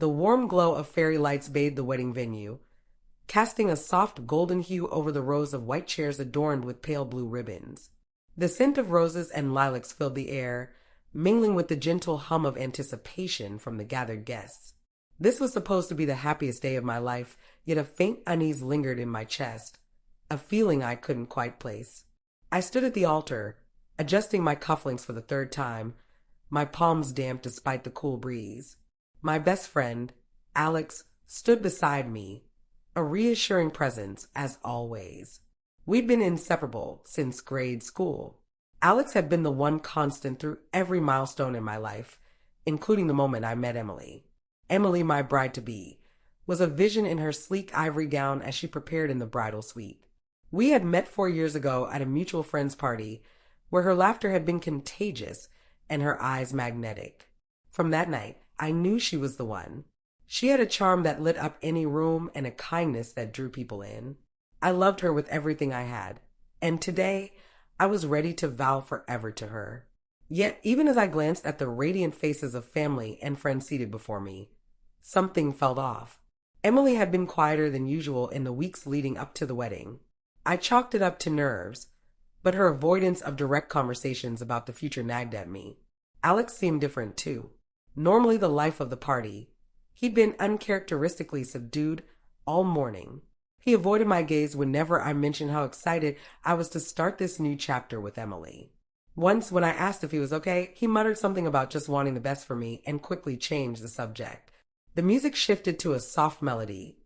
The warm glow of fairy lights bathed the wedding venue, casting a soft golden hue over the rows of white chairs adorned with pale blue ribbons. The scent of roses and lilacs filled the air, mingling with the gentle hum of anticipation from the gathered guests. This was supposed to be the happiest day of my life, yet a faint unease lingered in my chest, a feeling I couldn't quite place. I stood at the altar, adjusting my cufflinks for the third time, my palms damp despite the cool breeze. My best friend, Alex, stood beside me, a reassuring presence as always. We'd been inseparable since grade school. Alex had been the one constant through every milestone in my life, including the moment I met Emily. Emily, my bride-to-be, was a vision in her sleek ivory gown as she prepared in the bridal suite. We had met 4 years ago at a mutual friend's party where her laughter had been contagious and her eyes magnetic. From that night, I knew she was the one. She had a charm that lit up any room and a kindness that drew people in. I loved her with everything I had, and today I was ready to vow forever to her. Yet, even as I glanced at the radiant faces of family and friends seated before me, something felt off. Emily had been quieter than usual in the weeks leading up to the wedding. I chalked it up to nerves, but her avoidance of direct conversations about the future nagged at me. Alex seemed different too. Normally the life of the party, he'd been uncharacteristically subdued all morning. He avoided my gaze whenever I mentioned how excited I was to start this new chapter with Emily. Once, when I asked if he was okay, he muttered something about just wanting the best for me and quickly changed the subject. The music shifted to a soft melody,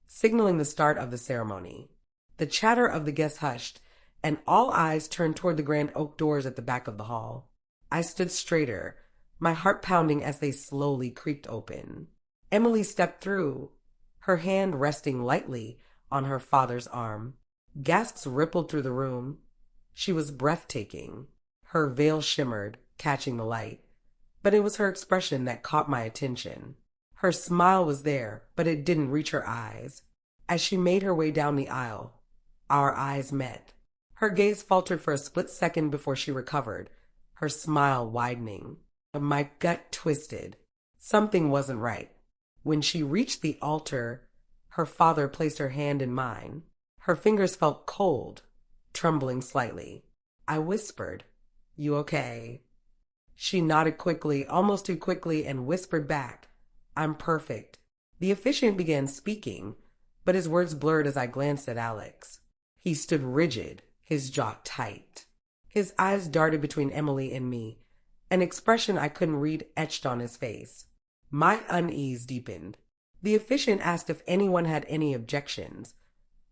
signaling the start of the ceremony. The chatter of the guests hushed, and all eyes turned toward the grand oak doors at the back of the hall. I stood straighter, my heart pounding as they slowly creaked open. Emily stepped through, her hand resting lightly on her father's arm. Gasps rippled through the room. She was breathtaking. Her veil shimmered, catching the light. But it was her expression that caught my attention. Her smile was there, but it didn't reach her eyes. As she made her way down the aisle, our eyes met. Her gaze faltered for a split second before she recovered, her smile widening. My gut twisted. Something wasn't right. When she reached the altar, her father placed her hand in mine. Her fingers felt cold, trembling slightly. I whispered, "You okay?" She nodded quickly, almost too quickly, and whispered back, "I'm perfect." The officiant began speaking, but his words blurred as I glanced at Alex. He stood rigid, his jaw tight. His eyes darted between Emily and me, an expression I couldn't read etched on his face. My unease deepened. The officiant asked if anyone had any objections,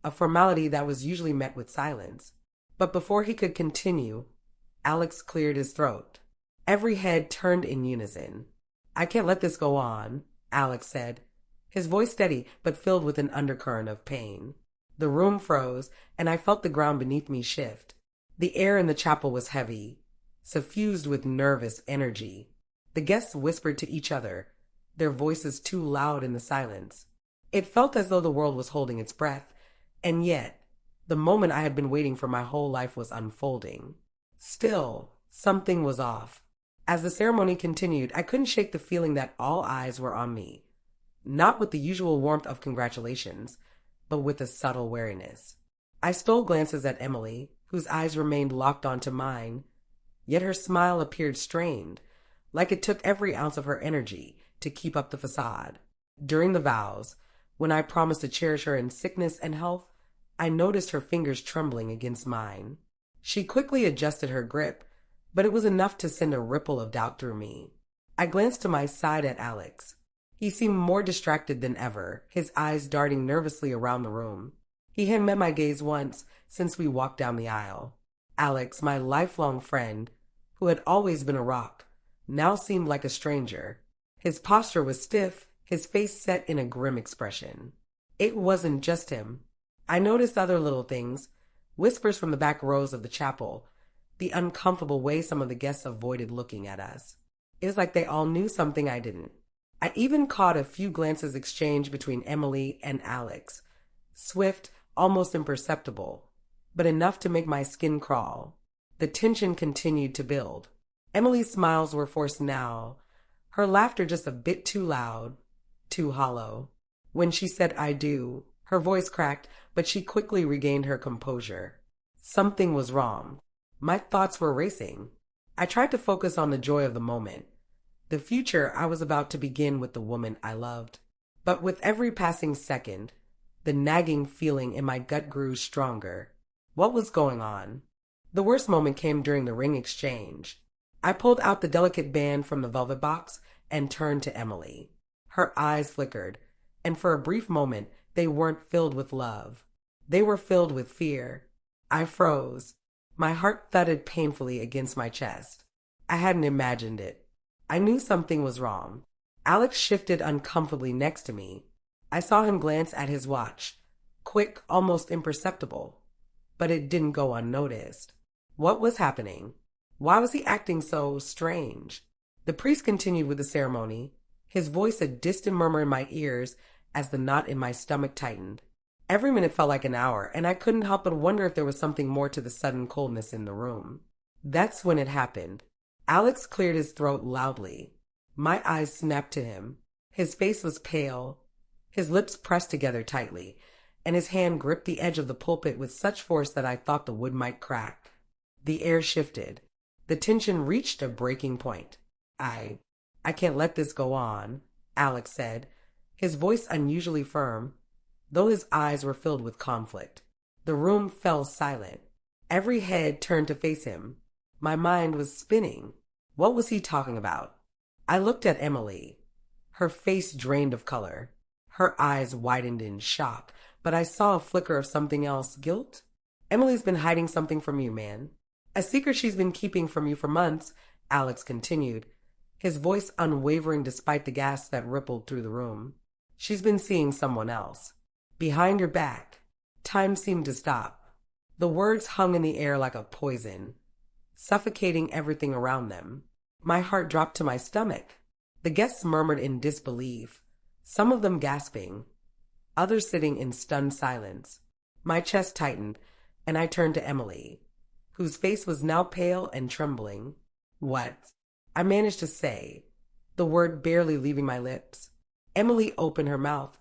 a formality that was usually met with silence. But before he could continue, Alex cleared his throat. Every head turned in unison. "I can't let this go on," Alex said, his voice steady but filled with an undercurrent of pain. The room froze, and I felt the ground beneath me shift. The air in the chapel was heavy, suffused with nervous energy. The guests whispered to each other, their voices too loud in the silence. It felt as though the world was holding its breath, and yet, the moment I had been waiting for my whole life was unfolding. Still, something was off. As the ceremony continued, I couldn't shake the feeling that all eyes were on me. Not with the usual warmth of congratulations, but with a subtle wariness. I stole glances at Emily, whose eyes remained locked onto mine, yet her smile appeared strained, like it took every ounce of her energy to keep up the facade. During the vows, when I promised to cherish her in sickness and health, I noticed her fingers trembling against mine. She quickly adjusted her grip, but it was enough to send a ripple of doubt through me. I glanced to my side at Alex. He seemed more distracted than ever, his eyes darting nervously around the room. He had met my gaze once since we walked down the aisle. Alex, my lifelong friend, who had always been a rock, now seemed like a stranger. His posture was stiff, his face set in a grim expression. It wasn't just him. I noticed other little things, whispers from the back rows of the chapel, the uncomfortable way some of the guests avoided looking at us. It was like they all knew something I didn't. I even caught a few glances exchanged between Emily and Alex, swift, almost imperceptible, but enough to make my skin crawl. The tension continued to build. Emily's smiles were forced now, her laughter just a bit too loud. too hollow. When she said I do, her voice cracked, but she quickly regained her composure. Something was wrong. My thoughts were racing. I tried to focus on the joy of the moment, the future I was about to begin with the woman I loved. But with every passing second, the nagging feeling in my gut grew stronger. What was going on? The worst moment came during the ring exchange. I pulled out the delicate band from the velvet box and turned to Emily. Her eyes flickered, and for a brief moment they weren't filled with love. They were filled with fear. I froze. My heart thudded painfully against my chest. I hadn't imagined it. I knew something was wrong. Alex shifted uncomfortably next to me. I saw him glance at his watch. Quick, almost imperceptible. But it didn't go unnoticed. What was happening? Why was he acting so strange? The priest continued with the ceremony, his voice a distant murmur in my ears as the knot in my stomach tightened. Every minute felt like an hour, and I couldn't help but wonder if there was something more to the sudden coldness in the room. That's when it happened. Alex cleared his throat loudly. My eyes snapped to him. His face was pale, his lips pressed together tightly, and his hand gripped the edge of the pulpit with such force that I thought the wood might crack. The air shifted. The tension reached a breaking point. I can't let this go on, Alex said, his voice unusually firm, though his eyes were filled with conflict. The room fell silent. Every head turned to face him. My mind was spinning. What was he talking about? I looked at Emily. Her face drained of color. Her eyes widened in shock, but I saw a flicker of something else. Guilt? Emily's been hiding something from you, man. A secret she's been keeping from you for months, Alex continued, his voice unwavering despite the gasp that rippled through the room. She's been seeing someone else. Behind your back. Time seemed to stop. The words hung in the air like a poison, suffocating everything around them. My heart dropped to my stomach. The guests murmured in disbelief, some of them gasping, others sitting in stunned silence. My chest tightened, and I turned to Emily, whose face was now pale and trembling. What? I managed to say, the word barely leaving my lips. Emily opened her mouth,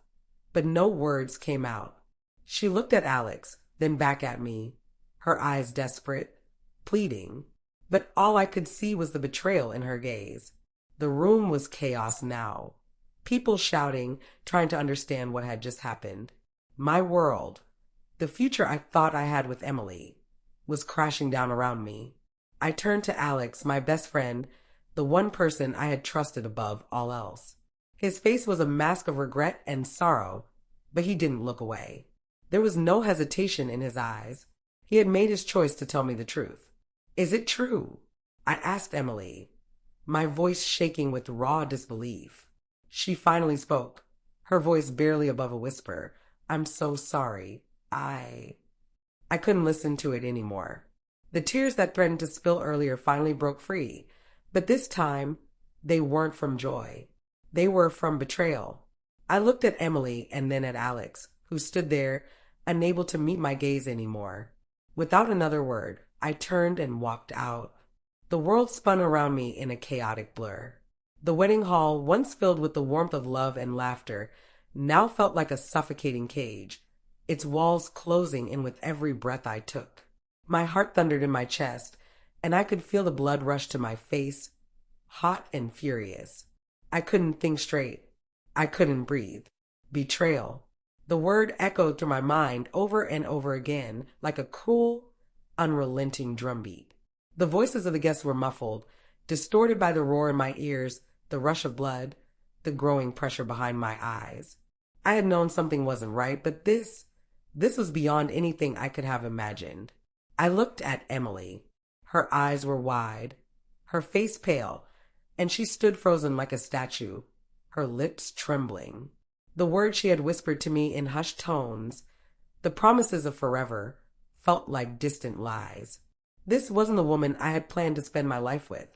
but no words came out. She looked at Alex, then back at me, her eyes desperate, pleading. But all I could see was the betrayal in her gaze. The room was chaos now. People shouting, trying to understand what had just happened. My world, the future I thought I had with Emily, was crashing down around me. I turned to Alex, my best friend, the one person I had trusted above all else. His face was a mask of regret and sorrow, but he didn't look away. There was no hesitation in his eyes. He had made his choice to tell me the truth. Is it true? I asked Emily, my voice shaking with raw disbelief. She finally spoke, her voice barely above a whisper. I'm so sorry. I couldn't listen to it anymore. The tears that threatened to spill earlier finally broke free, but this time they weren't from joy. They were from betrayal. I looked at Emily and then at Alex, who stood there, unable to meet my gaze anymore. Without another word, I turned and walked out. The world spun around me in a chaotic blur. The wedding hall, once filled with the warmth of love and laughter, now felt like a suffocating cage, its walls closing in with every breath I took. My heart thundered in my chest, and I could feel the blood rush to my face, hot and furious. I couldn't think straight. I couldn't breathe. Betrayal. The word echoed through my mind over and over again like a cruel, unrelenting drumbeat. The voices of the guests were muffled, distorted by the roar in my ears, the rush of blood, the growing pressure behind my eyes. I had known something wasn't right, but this was beyond anything I could have imagined. I looked at Emily. Her eyes were wide, her face pale, and she stood frozen like a statue, her lips trembling. The words she had whispered to me in hushed tones, the promises of forever, felt like distant lies. This wasn't the woman I had planned to spend my life with.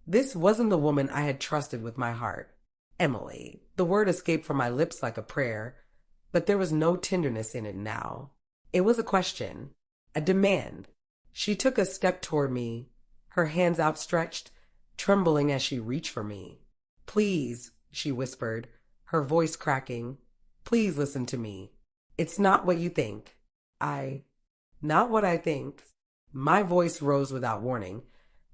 This wasn't the woman I had trusted with my heart. Emily. The word escaped from my lips like a prayer, but there was no tenderness in it now. It was a question, a demand. She took a step toward me, her hands outstretched, trembling as she reached for me. Please, she whispered, her voice cracking. Please listen to me. It's not what you think. I. Not what I think. My voice rose without warning,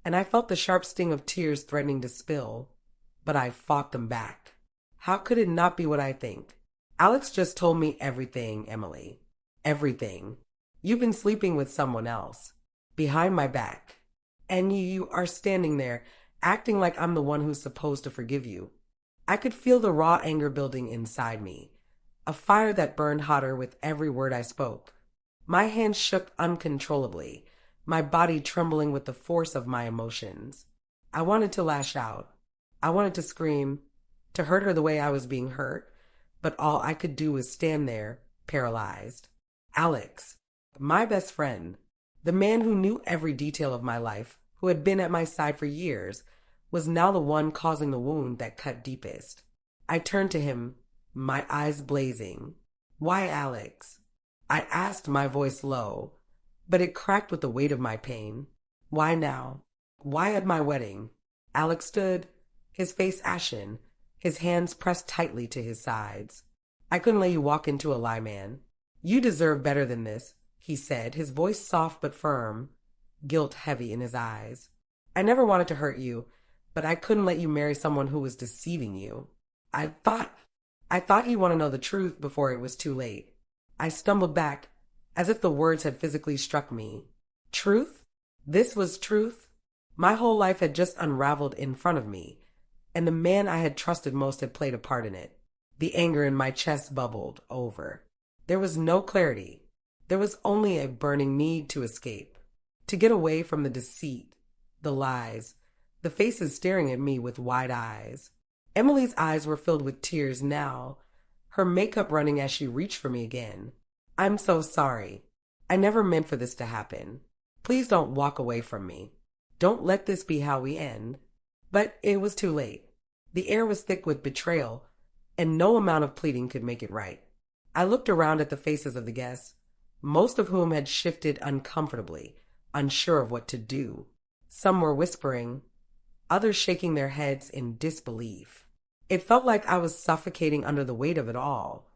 and I felt the sharp sting of tears threatening to spill. But I fought them back. How could it not be what I think? Alex just told me everything, Emily. Everything. You've been sleeping with someone else. Behind my back. And you are standing there, acting like I'm the one who's supposed to forgive you. I could feel the raw anger building inside me, a fire that burned hotter with every word I spoke. My hands shook uncontrollably, my body trembling with the force of my emotions. I wanted to lash out. I wanted to scream, to hurt her the way I was being hurt, but all I could do was stand there, paralyzed. Alex, my best friend, the man who knew every detail of my life, who had been at my side for years, was now the one causing the wound that cut deepest. I turned to him, my eyes blazing. Why, Alex? I asked, my voice low, but it cracked with the weight of my pain. Why now? Why at my wedding? Alex stood, his face ashen, his hands pressed tightly to his sides. I couldn't let you walk into a lie, man. You deserve better than this, he said, his voice soft but firm, guilt heavy in his eyes. I never wanted to hurt you, but I couldn't let you marry someone who was deceiving you. I thought you'd want to know the truth before it was too late. I stumbled back, as if the words had physically struck me. Truth? This was truth? My whole life had just unraveled in front of me, and the man I had trusted most had played a part in it. The anger in my chest bubbled over. There was no clarity. There was only a burning need to escape, to get away from the deceit, the lies, the faces staring at me with wide eyes. Emily's eyes were filled with tears now, her makeup running as she reached for me again. I'm so sorry. I never meant for this to happen. Please don't walk away from me. Don't let this be how we end. But it was too late. The air was thick with betrayal, and no amount of pleading could make it right. I looked around at the faces of the guests, most of whom had shifted uncomfortably, unsure of what to do. Some were whispering, others shaking their heads in disbelief. It felt like I was suffocating under the weight of it all.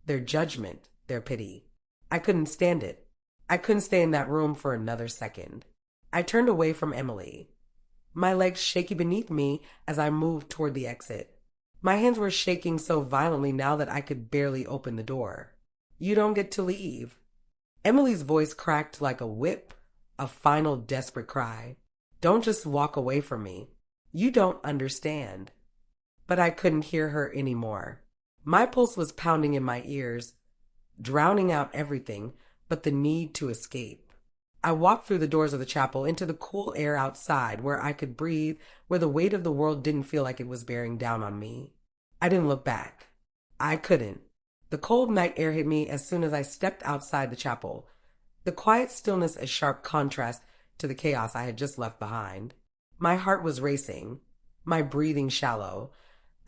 Their judgment, their pity. I couldn't stand it. I couldn't stay in that room for another second. I turned away from Emily, my legs shaky beneath me as I moved toward the exit. My hands were shaking so violently now that I could barely open the door. You don't get to leave. Emily's voice cracked like a whip, a final desperate cry. Don't just walk away from me. You don't understand. But I couldn't hear her anymore. My pulse was pounding in my ears, drowning out everything but the need to escape. I walked through the doors of the chapel into the cool air outside where I could breathe, where the weight of the world didn't feel like it was bearing down on me. I didn't look back. I couldn't. The cold night air hit me as soon as I stepped outside the chapel, the quiet stillness a sharp contrast to the chaos I had just left behind. My heart was racing, my breathing shallow,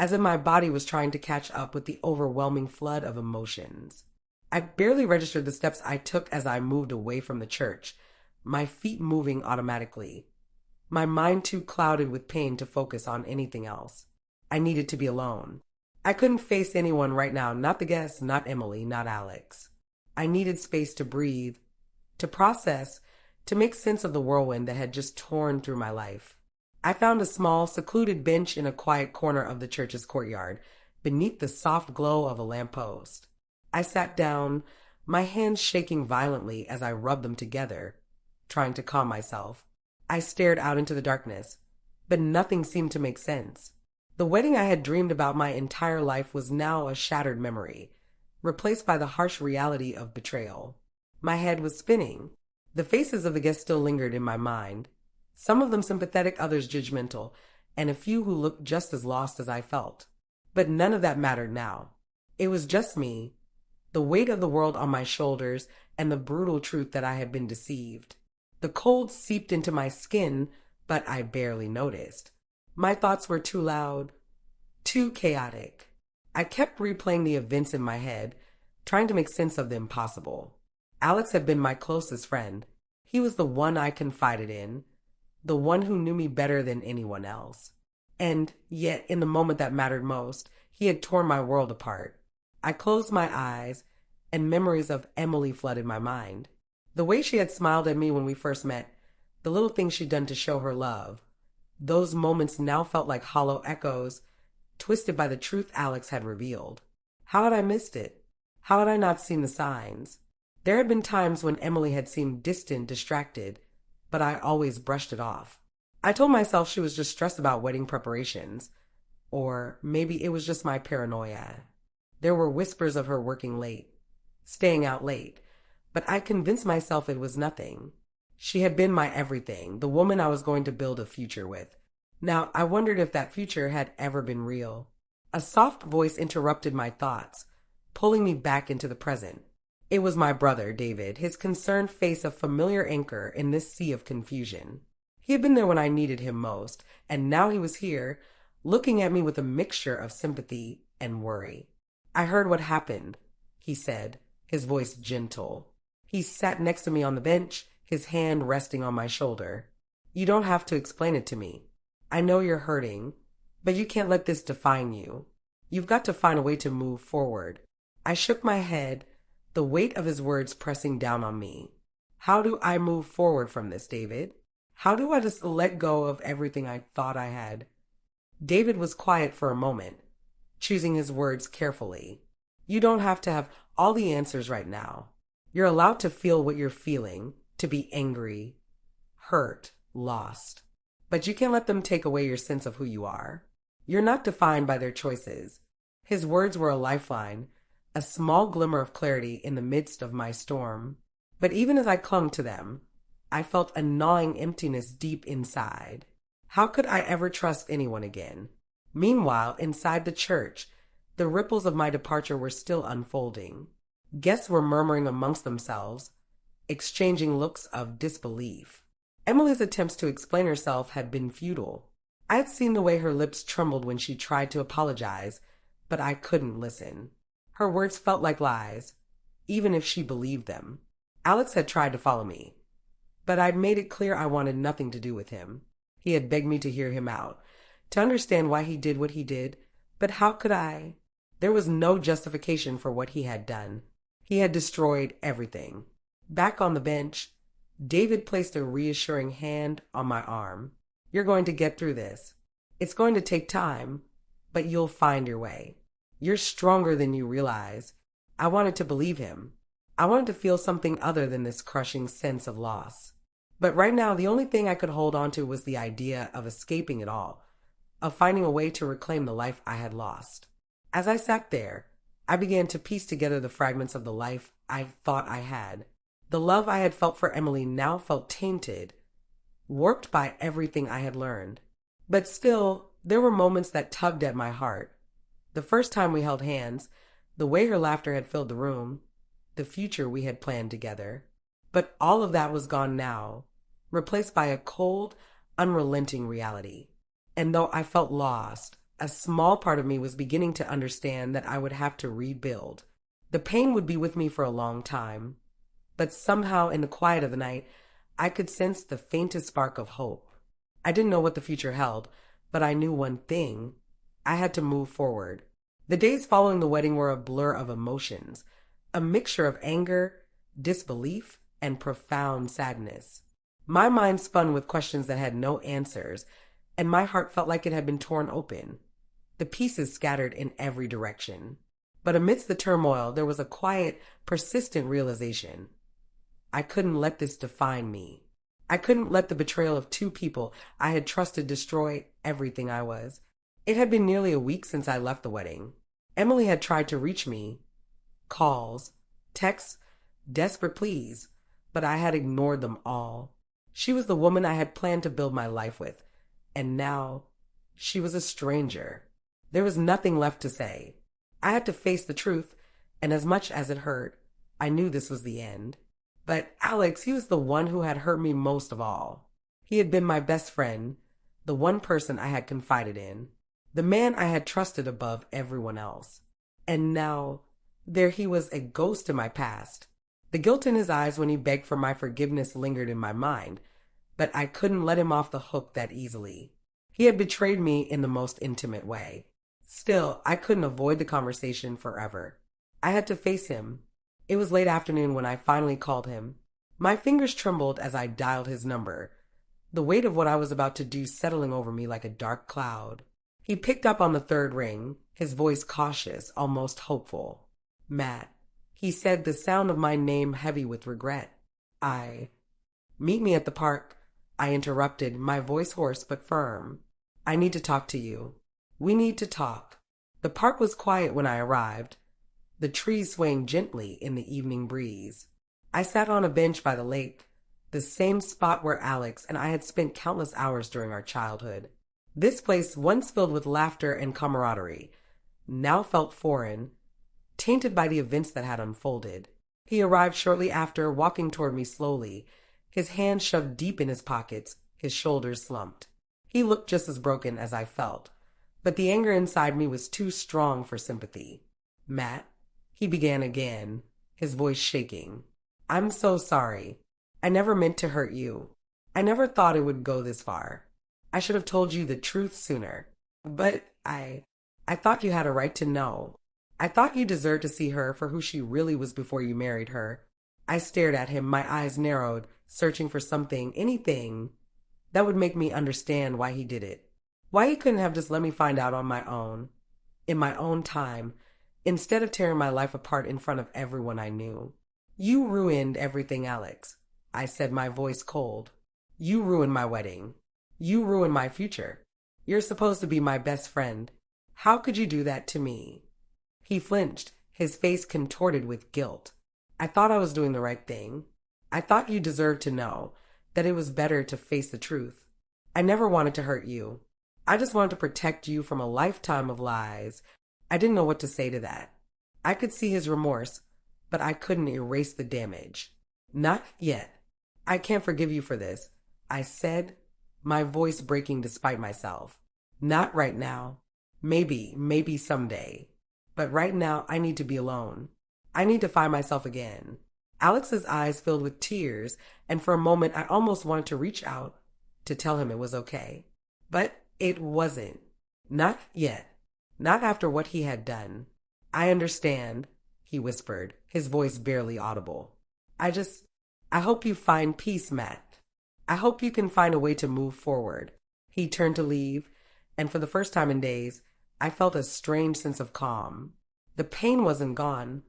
as if my body was trying to catch up with the overwhelming flood of emotions. I barely registered the steps I took as I moved away from the church, my feet moving automatically, my mind too clouded with pain to focus on anything else. I needed to be alone. I couldn't face anyone right now, not the guests, not Emily, not Alex. I needed space to breathe, to process, to make sense of the whirlwind that had just torn through my life. I found a small, secluded bench in a quiet corner of the church's courtyard, beneath the soft glow of a lamppost. I sat down, my hands shaking violently as I rubbed them together, trying to calm myself. I stared out into the darkness, but nothing seemed to make sense. The wedding I had dreamed about my entire life was now a shattered memory, replaced by the harsh reality of betrayal. My head was spinning. The faces of the guests still lingered in my mind, some of them sympathetic, others judgmental, and a few who looked just as lost as I felt. But none of that mattered now. It was just me, the weight of the world on my shoulders, and the brutal truth that I had been deceived. The cold seeped into my skin, but I barely noticed. My thoughts were too loud, too chaotic. I kept replaying the events in my head, trying to make sense of the impossible. Alex had been my closest friend. He was the one I confided in, the one who knew me better than anyone else. And yet, in the moment that mattered most, He had torn my world apart. I closed my eyes, and memories of Emily flooded my mind. The way she had smiled at me when we first met, the little things she'd done to show her love, those moments now felt like hollow echoes, twisted by the truth Alex had revealed. How had I missed it? How had I not seen the signs? There had been times when Emily had seemed distant, distracted, but I always brushed it off. I told myself she was just stressed about wedding preparations, or maybe it was just my paranoia. There were whispers of her working late, staying out late, but I convinced myself it was nothing. She had been my everything, the woman I was going to build a future with. Now, I wondered if that future had ever been real. A soft voice interrupted my thoughts, pulling me back into the present. It was my brother, David, his concerned face a familiar anchor in this sea of confusion. He had been there when I needed him most, and now he was here, looking at me with a mixture of sympathy and worry. I heard what happened, he said, his voice gentle. He sat next to me on the bench, his hand resting on my shoulder. You don't have to explain it to me. I know you're hurting, but you can't let this define you. You've got to find a way to move forward. I shook my head, the weight of his words pressing down on me. How do I move forward from this, David? How do I just let go of everything I thought I had? David was quiet for a moment, choosing his words carefully. You don't have to have all the answers right now. You're allowed to feel what you're feeling, to be angry, hurt, lost. But you can't let them take away your sense of who you are. You're not defined by their choices. His words were a lifeline, a small glimmer of clarity in the midst of my storm. But even as I clung to them, I felt a gnawing emptiness deep inside. How could I ever trust anyone again? Meanwhile, inside the church, the ripples of my departure were still unfolding. Guests were murmuring amongst themselves, exchanging looks of disbelief. Emily's attempts to explain herself had been futile. I had seen the way her lips trembled when she tried to apologize, but I couldn't listen. Her words felt like lies, even if she believed them. Alex had tried to follow me, but I'd made it clear I wanted nothing to do with him. He had begged me to hear him out, to understand why he did what he did, but how could I? There was no justification for what he had done. He had destroyed everything. Back on the bench, David placed a reassuring hand on my arm. You're going to get through this. It's going to take time, but you'll find your way. You're stronger than you realize. I wanted to believe him. I wanted to feel something other than this crushing sense of loss. But right now, the only thing I could hold on to was the idea of escaping it all, of finding a way to reclaim the life I had lost. As I sat there, I began to piece together the fragments of the life I thought I had. The love I had felt for Emily now felt tainted, warped by everything I had learned. But still, there were moments that tugged at my heart. The first time we held hands, the way her laughter had filled the room, the future we had planned together. But all of that was gone now, replaced by a cold, unrelenting reality. And though I felt lost, a small part of me was beginning to understand that I would have to rebuild. The pain would be with me for a long time, but somehow in the quiet of the night, I could sense the faintest spark of hope. I didn't know what the future held, but I knew one thing. I had to move forward. The days following the wedding were a blur of emotions, a mixture of anger, disbelief, and profound sadness. My mind spun with questions that had no answers, and my heart felt like it had been torn open. The pieces scattered in every direction. But amidst the turmoil, there was a quiet, persistent realization. I couldn't let this define me. I couldn't let the betrayal of two people I had trusted destroy everything I was. It had been nearly a week since I left the wedding. Emily had tried to reach me. Calls, texts, desperate pleas, but I had ignored them all. She was the woman I had planned to build my life with, and now she was a stranger. There was nothing left to say. I had to face the truth, and as much as it hurt, I knew this was the end. But Alex, he was the one who had hurt me most of all. He had been my best friend, the one person I had confided in, the man I had trusted above everyone else. And now, there he was, a ghost in my past. The guilt in his eyes when he begged for my forgiveness lingered in my mind, but I couldn't let him off the hook that easily. He had betrayed me in the most intimate way. Still, I couldn't avoid the conversation forever. I had to face him. It was late afternoon when I finally called him. My fingers trembled as I dialed his number, the weight of what I was about to do settling over me like a dark cloud. He picked up on the third ring, his voice cautious, almost hopeful. Matt. He said, the sound of my name heavy with regret. I. Meet me at the park. I interrupted, my voice hoarse but firm. I need to talk to you. We need to talk. The park was quiet when I arrived, the trees swaying gently in the evening breeze. I sat on a bench by the lake, the same spot where Alex and I had spent countless hours during our childhood. This place, once filled with laughter and camaraderie, now felt foreign, tainted by the events that had unfolded. He arrived shortly after, walking toward me slowly, his hands shoved deep in his pockets, his shoulders slumped. He looked just as broken as I felt, but the anger inside me was too strong for sympathy. Matt, he began again, his voice shaking. I'm so sorry. I never meant to hurt you. I never thought it would go this far. I should have told you the truth sooner. But I thought you had a right to know. I thought you deserved to see her for who she really was before you married her. I stared at him, my eyes narrowed, searching for something, anything, that would make me understand why he did it. Why he couldn't have just let me find out on my own, in my own time, instead of tearing my life apart in front of everyone I knew. You ruined everything, Alex, I said, my voice cold. You ruined my wedding. You ruined my future. You're supposed to be my best friend. How could you do that to me? He flinched, his face contorted with guilt. I thought I was doing the right thing. I thought you deserved to know that it was better to face the truth. I never wanted to hurt you. I just wanted to protect you from a lifetime of lies. I didn't know what to say to that. I could see his remorse, but I couldn't erase the damage. Not yet. I can't forgive you for this, I said, my voice breaking despite myself. Not right now. Maybe someday. But right now, I need to be alone. I need to find myself again. Alex's eyes filled with tears, and for a moment I almost wanted to reach out to tell him it was okay. But it wasn't. Not yet. Not after what he had done. I understand, he whispered, his voice barely audible. I hope you find peace, Matt. I hope you can find a way to move forward. He turned to leave, and for the first time in days, I felt a strange sense of calm. The pain wasn't gone,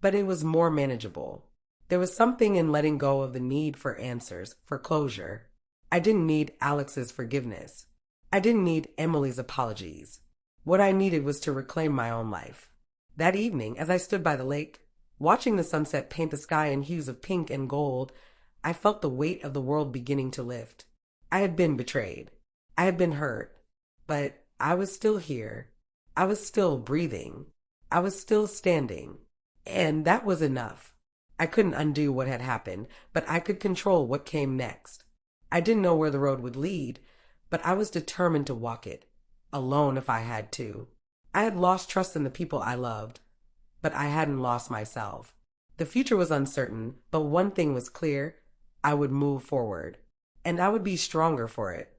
but it was more manageable. There was something in letting go of the need for answers, for closure. I didn't need Alex's forgiveness. I didn't need Emily's apologies. What I needed was to reclaim my own life. That evening, as I stood by the lake, watching the sunset paint the sky in hues of pink and gold, I felt the weight of the world beginning to lift. I had been betrayed. I had been hurt. But I was still here. I was still breathing. I was still standing. And that was enough. I couldn't undo what had happened, but I could control what came next. I didn't know where the road would lead, but I was determined to walk it, alone if I had to. I had lost trust in the people I loved, but I hadn't lost myself. The future was uncertain, but one thing was clear: I would move forward, and I would be stronger for it.